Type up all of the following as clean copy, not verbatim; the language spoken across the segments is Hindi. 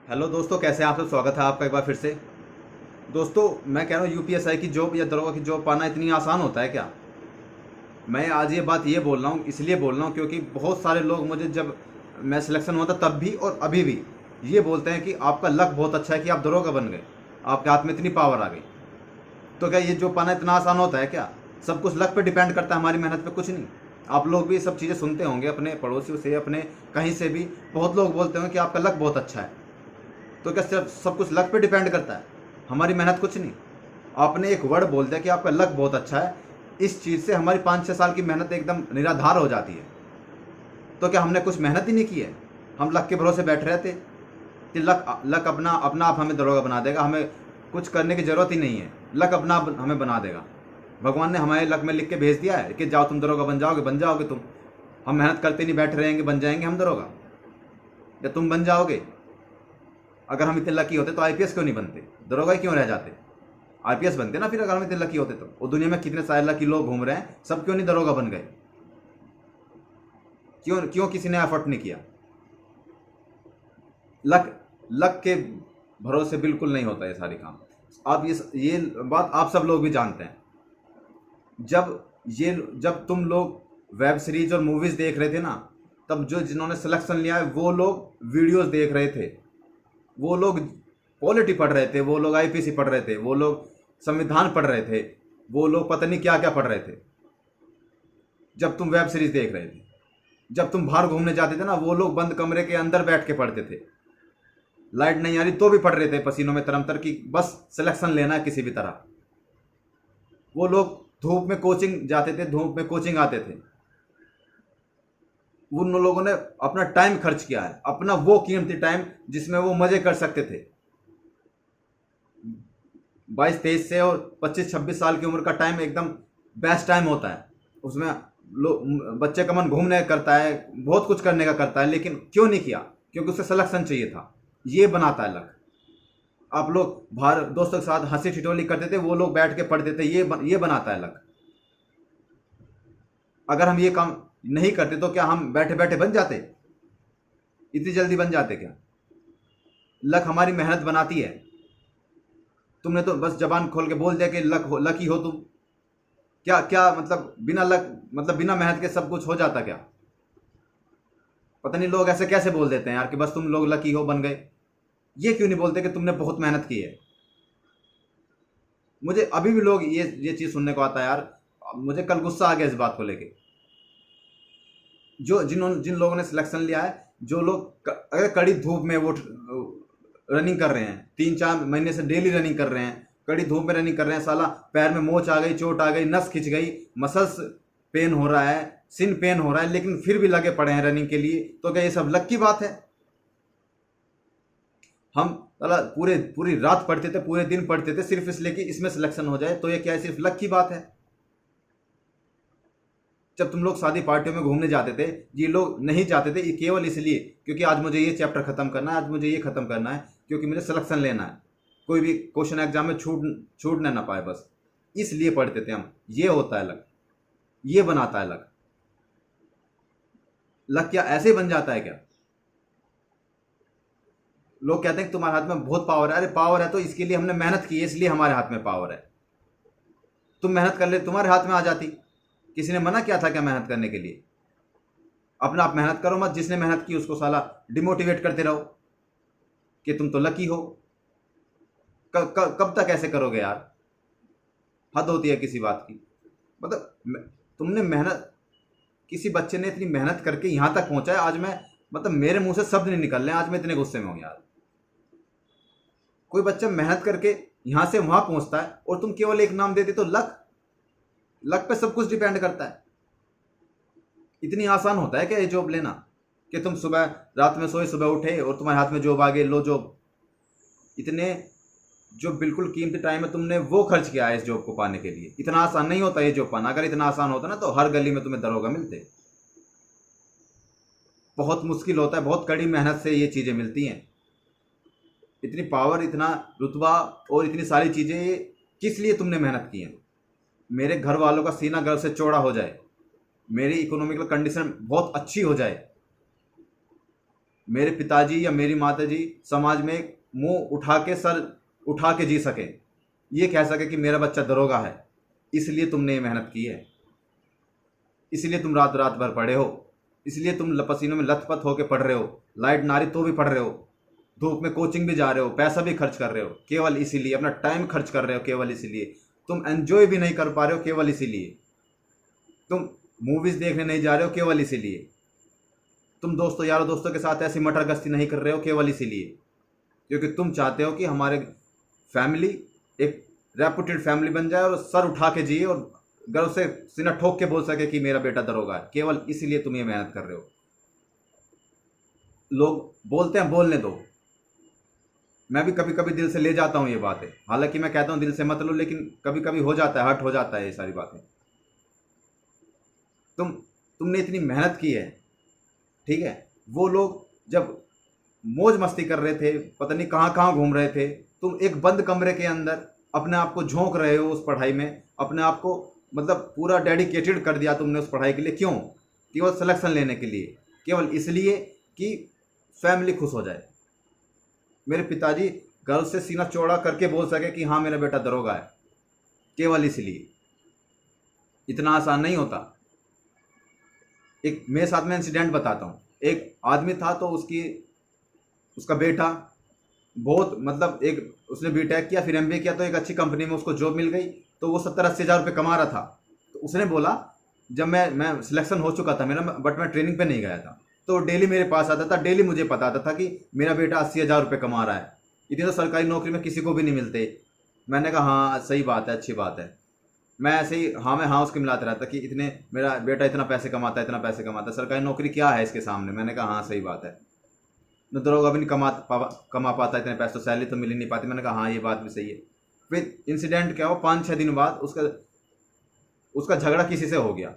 हेलो दोस्तों, कैसे हैं आप सब। स्वागत है आपका एक बार फिर से। दोस्तों, मैं कह रहा हूँ यूपीएसआई की जॉब या दरोगा की जॉब पाना इतनी आसान होता है क्या। मैं आज ये बात ये बोल रहा हूँ, इसलिए बोल रहा हूँ क्योंकि बहुत सारे लोग मुझे, जब मैं सिलेक्शन हुआ था तब भी और अभी भी, ये बोलते हैं कि आपका लक बहुत अच्छा है कि आप दरोगा बन गए, आपके हाथ में इतनी पावर आ गई। तो क्या ये जॉब पाना इतना आसान होता है क्या। सब कुछ लक पे डिपेंड करता है, हमारी मेहनत पे कुछ नहीं। आप लोग भी ये सब चीज़ें सुनते होंगे अपने पड़ोसियों से, अपने कहीं से भी। बहुत लोग बोलते होंगे कि आपका लक बहुत अच्छा है। तो क्या सिर्फ सब कुछ लक पे डिपेंड करता है, हमारी मेहनत कुछ नहीं। आपने एक वर्ड बोल दिया कि आपका लक बहुत अच्छा है, इस चीज़ से हमारी 5-6 साल की मेहनत एकदम निराधार हो जाती है। तो क्या हमने कुछ मेहनत ही नहीं की है, हम लक के भरोसे बैठ रहे थे कि लक लक अपना अपना आप हमें दरोगा बना देगा, हमें कुछ करने की ज़रूरत ही नहीं है, लक अपना हमें बना देगा। भगवान ने हमारे लक में लिख के भेज दिया है कि जाओ तुम दरोगा बन जाओगे तुम। हम मेहनत करते नहीं बैठ रहेंगे, बन जाएंगे हम दरोगा, या तुम बन जाओगे। अगर हम इतने लकी होते तो आईपीएस क्यों नहीं बनते, दरोगा ही क्यों रह जाते। आईपीएस बनते ना फिर, अगर हम इतने लकी होते तो। और दुनिया में कितने सारे लकी लोग घूम रहे हैं, सब क्यों नहीं दरोगा बन गए। क्यों क्यों किसी ने एफर्ट नहीं किया। लक लक के भरोसे बिल्कुल नहीं होता ये सारी काम। आप ये बात आप सब लोग भी जानते हैं। जब जब तुम लोग वेब सीरीज और मूवीज देख रहे थे ना, तब जो जिन्होंने सिलेक्शन लिया है वो लोग वीडियोस देख रहे थे, वो लोग पॉलिटी पढ़ रहे थे, वो लोग आईपीसी पढ़ रहे थे, वो लोग संविधान पढ़ रहे थे, वो लोग पता नहीं क्या क्या पढ़ रहे थे। जब तुम वेब सीरीज देख रहे थे, जब तुम बाहर घूमने जाते थे ना, वो लोग बंद कमरे के अंदर बैठ के पढ़ते थे। लाइट नहीं आ रही तो भी पढ़ रहे थे पसीनों में तरमतर की, बस सिलेक्शन लेना है किसी भी तरह। वो लोग धूप में कोचिंग जाते थे, धूप में कोचिंग आते थे। उन लोगों ने अपना टाइम खर्च किया है, अपना वो कीमती टाइम जिसमें वो मजे कर सकते थे। 22-23 से और 25-26 साल की उम्र का टाइम एकदम बेस्ट टाइम होता है। उसमें बच्चे का मन घूमने करता है, बहुत कुछ करने का करता है, लेकिन क्यों नहीं किया, क्योंकि उसे सिलेक्शन चाहिए था। ये बनाता है लक। आप लोग बाहर दोस्तों के साथ हंसी ठिठोली करते थे, वो लोग बैठ के पढ़ते थे, ये बनाता है लक। अगर हम ये काम नहीं करते तो क्या हम बैठे बैठे बन जाते, इतनी जल्दी बन जाते क्या। लक हमारी मेहनत बनाती है। तुमने तो बस जबान खोल के बोल दिया कि लकी हो तुम। क्या क्या मतलब, बिना लक मतलब बिना मेहनत के सब कुछ हो जाता क्या। पता नहीं लोग ऐसे कैसे बोल देते हैं यार कि बस तुम लोग लकी हो बन गए। ये क्यों नहीं बोलते कि तुमने बहुत मेहनत की है। मुझे अभी भी लोग ये चीज़ सुनने को आता है यार। मुझे कल गुस्सा आ गया इस बात को लेके। जिन लोगों ने सिलेक्शन लिया है, जो लोग अगर कड़ी धूप में वो रनिंग कर रहे हैं, 3-4 महीने से डेली रनिंग कर रहे हैं, कड़ी धूप में रनिंग कर रहे हैं, साला पैर में मोच आ गई, चोट आ गई, नस खिंच गई, मसल्स पेन हो रहा है, सिन पेन हो रहा है, लेकिन फिर भी लगे पड़े हैं रनिंग के लिए। तो क्या ये सब लक की बात है। हम साला पूरी रात पढ़ते थे, पूरे दिन पढ़ते थे, सिर्फ इसलिए कि इसमें सिलेक्शन हो जाए। तो ये क्या है, सिर्फ लक की बात है। जब तुम लोग शादी पार्टियों में घूमने जाते थे, ये लोग नहीं जाते थे ये केवल इसलिए क्योंकि आज मुझे ये चैप्टर खत्म करना है, आज मुझे ये खत्म करना है, क्योंकि मुझे सिलेक्शन लेना है, कोई भी क्वेश्चन एग्जाम में छूटने ना पाए, बस इसलिए पढ़ते थे हम। ये होता है लक, ये बनाता है लक। लक क्या ऐसे ही बन जाता है क्या। लोग कहते हैं कि तुम्हारे हाथ में बहुत पावर है। अरे पावर है तो इसके लिए हमने मेहनत की है, इसलिए हमारे हाथ में पावर है। तुम मेहनत कर ले, तुम्हारे हाथ में आ जाती। किसी ने मना किया था क्या मेहनत करने के लिए। अपना आप मेहनत करो मत, जिसने मेहनत की उसको साला डिमोटिवेट करते रहो कि तुम तो लकी हो। कब तक ऐसे करोगे यार। हद होती है किसी बात की। मतलब तुमने मेहनत, किसी बच्चे ने इतनी मेहनत करके यहाँ तक पहुँचा है। आज मैं मतलब मेरे मुंह से शब्द नहीं निकल रहे हैं, आज मैं इतने गुस्से में हूँ यार। कोई बच्चा मेहनत करके यहाँ से वहाँ पहुँचता है और तुम केवल एक नाम देते तो लक। लक पे सब कुछ डिपेंड करता है। इतनी आसान होता है क्या ये जॉब लेना, कि तुम सुबह रात में सोए, सुबह उठे और तुम्हारे हाथ में जॉब आ गई, लो जॉब। इतने जो बिल्कुल कीमती टाइम है तुमने वो खर्च किया है इस जॉब को पाने के लिए। इतना आसान नहीं होता ये जॉब पाना। अगर इतना आसान होता ना तो हर गली में तुम्हें दरोगा मिलते। बहुत मुश्किल होता है, बहुत कड़ी मेहनत से ये चीज़ें मिलती हैं। इतनी पावर, इतना रुतबा और इतनी सारी चीज़ें किस लिए तुमने मेहनत की है। मेरे घर वालों का सीना गर्व से चौड़ा हो जाए, मेरी इकोनॉमिकल कंडीशन बहुत अच्छी हो जाए, मेरे पिताजी या मेरी माताजी समाज में मुंह उठा के, सर उठा के जी सके, ये कह सके कि मेरा बच्चा दरोगा है। इसलिए तुमने ये मेहनत की है, इसलिए तुम रात रात भर पढ़े हो, इसलिए तुम पसीनों में लथपथ होकर पढ़ रहे हो, लाइट नारी तो भी पढ़ रहे हो, धूप में कोचिंग भी जा रहे हो, पैसा भी खर्च कर रहे हो, केवल इसीलिए अपना टाइम खर्च कर रहे हो, केवल इसीलिए तुम एंजॉय भी नहीं कर पा रहे हो, केवल इसीलिए तुम मूवीज देखने नहीं जा रहे हो, केवल इसीलिए तुम दोस्तों यारों दोस्तों के साथ ऐसी मटर गश्ती नहीं कर रहे हो, केवल इसीलिए क्योंकि तुम चाहते हो कि हमारे फैमिली एक रेपुटेड फैमिली बन जाए और सर उठा के जिए और गर्व से सीना ठोक के बोल सके कि मेरा बेटा दरोगा है। केवल इसीलिए तुम ये मेहनत कर रहे हो। लोग बोलते हैं बोलने दो, मैं भी कभी कभी दिल से ले जाता हूं ये बातें, हालांकि मैं कहता हूं दिल से मत लो, लेकिन कभी कभी हो जाता है, हर्ट हो जाता है ये सारी बातें। तुमने इतनी मेहनत की है, ठीक है। वो लोग जब मौज मस्ती कर रहे थे, पता नहीं कहाँ कहाँ घूम रहे थे, तुम एक बंद कमरे के अंदर अपने आप को झोंक रहे हो उस पढ़ाई में, अपने आप को मतलब पूरा डेडिकेटेड कर दिया तुमने उस पढ़ाई के लिए। क्यों? केवल सिलेक्शन लेने के लिए, केवल इसलिए कि फैमिली खुश हो जाए, मेरे पिताजी गर्व से सीना चौड़ा करके बोल सके कि हाँ मेरा बेटा दरोगा है, केवल इसलिए। इतना आसान नहीं होता। एक मेरे साथ में इंसिडेंट बताता हूँ। एक आदमी था, तो उसका बेटा बहुत मतलब एक उसने बीटेक किया, फिर एमबीए किया, तो एक अच्छी कंपनी में उसको जॉब मिल गई, तो वो 70-80 हज़ार रुपये कमा रहा था। तो उसने बोला, जब मैं सिलेक्शन हो चुका था मेरा, बट मैं ट्रेनिंग पे नहीं गया था, तो डेली मेरे पास आता था, डेली मुझे पता था कि मेरा बेटा 80,000 रुपये कमा रहा है। इतनी तो सरकारी नौकरी में किसी को भी नहीं मिलते। मैंने कहा हाँ सही बात है, अच्छी बात है। मैं ऐसे ही हाँ में हाँ उसके मिलाते रहता कि इतने मेरा बेटा इतना पैसे कमाता है, इतना पैसे कमाता है, सरकारी नौकरी क्या है इसके सामने। मैंने कहा हाँ सही बात है, न दरोगा भी नहीं कमा पाता इतने पैसे, तो सैलरी तो मिल ही नहीं पाती। मैंने कहा हाँ ये बात भी सही है। फिर इंसिडेंट क्या हो, 5-6 दिन बाद उसका झगड़ा किसी से हो गया।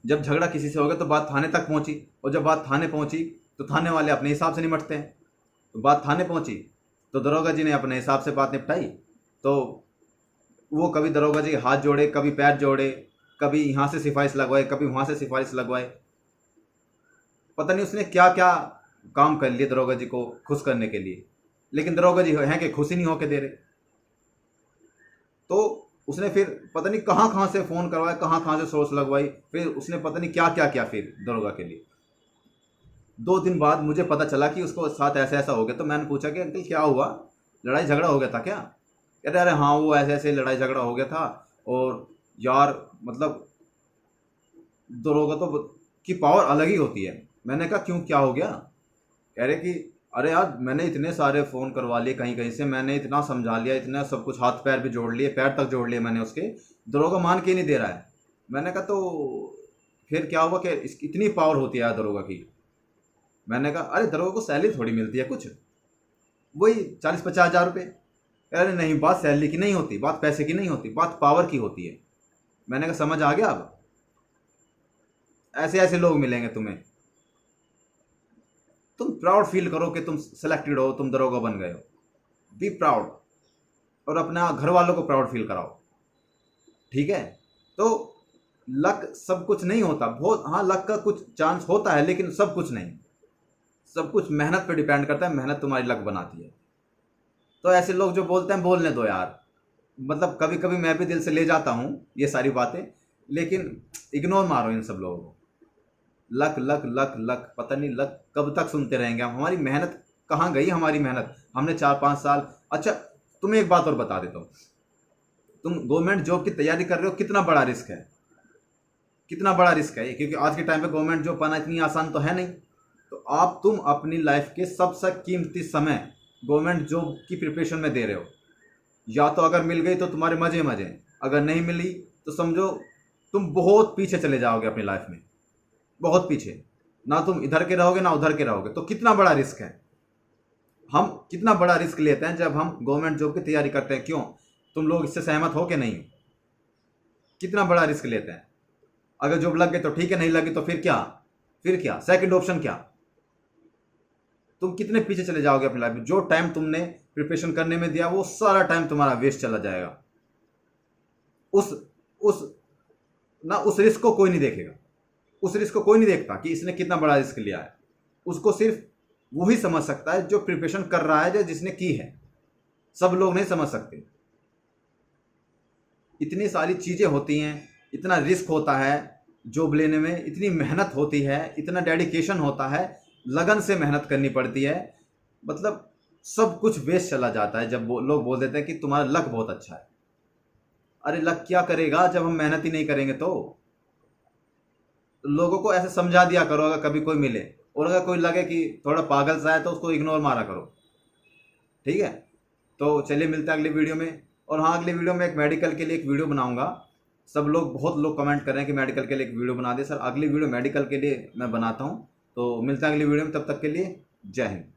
जब झगड़ा किसी से हो गया तो बात थाने तक पहुंची, और जब बात थाने पहुंची तो थाने वाले अपने हिसाब से निपटते हैं। तो बात थाने पहुंची तो दरोगा जी ने अपने हिसाब से बात निपटाई। तो वो कभी दरोगा जी हाथ जोड़े, कभी पैर जोड़े, कभी यहाँ से सिफारिश लगवाए, कभी वहाँ से सिफारिश लगवाए। पता नहीं उसने क्या क्या काम कर लिए दरोगा जी को खुश करने के लिए, लेकिन दरोगा जी हैं कि खुश ही नहीं होके दे रहे। तो उसने फिर पता नहीं कहाँ कहाँ से फ़ोन करवाया, कहाँ कहाँ से सोर्स लगवाई, फिर उसने पता नहीं क्या क्या किया फिर दरोगा के लिए। 2 दिन बाद मुझे पता चला कि उसको साथ ऐसा ऐसा हो गया। तो मैंने पूछा कि अंकल क्या हुआ, लड़ाई झगड़ा हो गया था क्या? कह रहे अरे हाँ वो ऐसे ऐसे लड़ाई झगड़ा हो गया था, और यार मतलब दरोगा तो की पावर अलग ही होती है। मैंने कहा क्यों, क्या हो गया? कह रहे कि अरे यार मैंने इतने सारे फ़ोन करवा लिए कहीं कहीं से, मैंने इतना समझा लिया, इतना सब कुछ, हाथ पैर भी जोड़ लिए, पैर तक जोड़ लिए मैंने उसके, दरोगा मान के ही नहीं दे रहा है। मैंने कहा तो फिर क्या हुआ कि इतनी पावर होती है दरोगा की? मैंने कहा अरे दरोगा को सैलरी थोड़ी मिलती है कुछ, वही 40-50 हज़ार रुपये। अरे नहीं, बात सैलरी की नहीं होती, बात पैसे की नहीं होती, बात पावर की होती है। मैंने कहा समझ आ गया? अब ऐसे ऐसे लोग मिलेंगे तुम्हें। तुम प्राउड फील करो कि तुम सेलेक्टेड हो, तुम दरोगा बन गए हो, बी प्राउड, और अपना घर वालों को प्राउड फील कराओ, ठीक है। तो लक सब कुछ नहीं होता, बहुत हाँ लक का कुछ चांस होता है, लेकिन सब कुछ नहीं, सब कुछ मेहनत पे डिपेंड करता है, मेहनत तुम्हारी लक बनाती है। तो ऐसे लोग जो बोलते हैं बोलने दो यार, मतलब कभी कभी मैं भी दिल से ले जाता हूँ ये सारी बातें, लेकिन इग्नोर मारो इन सब लोगों को। लक लक लक लक, पता नहीं लक कब तक सुनते रहेंगे हम, हमारी मेहनत कहाँ गई? हमारी मेहनत हमने 4-5 साल। अच्छा तुम्हें एक बात और बता देता हूँ, तुम गवर्नमेंट जॉब की तैयारी कर रहे हो, कितना बड़ा रिस्क है, कितना बड़ा रिस्क है ये, क्योंकि आज के टाइम पे गवर्नमेंट जॉब पाना इतनी आसान तो है नहीं। तो तुम अपनी लाइफ के सबसे कीमती समय गवर्नमेंट जॉब की प्रिपरेशन में दे रहे हो। या तो अगर मिल गई तो तुम्हारे मजे मजे, अगर नहीं मिली तो समझो तुम बहुत पीछे चले जाओगे अपनी लाइफ में, बहुत पीछे, ना तुम इधर के रहोगे ना उधर के रहोगे। तो कितना बड़ा रिस्क है, हम कितना बड़ा रिस्क लेते हैं जब हम गवर्नमेंट जॉब की तैयारी करते हैं। क्यों? तुम लोग इससे सहमत हो कि नहीं? कितना बड़ा रिस्क लेते हैं। अगर जॉब लग गई तो ठीक है, नहीं लगी तो फिर क्या? फिर क्या सेकंड ऑप्शन क्या? तुम कितने पीछे चले जाओगे अपनी लाइफ में। जो टाइम तुमने प्रिपरेशन करने में दिया वो सारा टाइम तुम्हारा वेस्ट चला जाएगा। उस रिस्क को कोई नहीं देखेगा, उस रिस्क को कोई नहीं देखता कि इसने कितना बड़ा रिस्क लिया है। उसको सिर्फ वो ही समझ सकता है जो प्रिपरेशन कर रहा है, जो जिसने की है। सब लोग नहीं समझ सकते। इतनी सारी चीज़ें होती हैं, इतना रिस्क होता है जॉब लेने में, इतनी मेहनत होती है, इतना डेडिकेशन होता है, लगन से मेहनत करनी पड़ती है। मतलब सब कुछ वेस्ट चला जाता है जब लोग बोल देते हैं कि तुम्हारा लक बहुत अच्छा है। अरे लक क्या करेगा जब हम मेहनत ही नहीं करेंगे? तो लोगों को ऐसे समझा दिया करो अगर कभी कोई मिले, और अगर कोई लगे कि थोड़ा पागल सा है तो उसको इग्नोर मारा करो। ठीक है, तो चलिए मिलते हैं अगली वीडियो में। और हाँ, अगली वीडियो में एक मेडिकल के लिए एक वीडियो बनाऊंगा। सब लोग, बहुत लोग कमेंट कर रहे हैं कि मेडिकल के लिए एक वीडियो बना दे। सर अगली वीडियो मेडिकल के लिए मैं बनाता हूँ। तो मिलते हैं अगली वीडियो में, तब तक के लिए जय हिंद।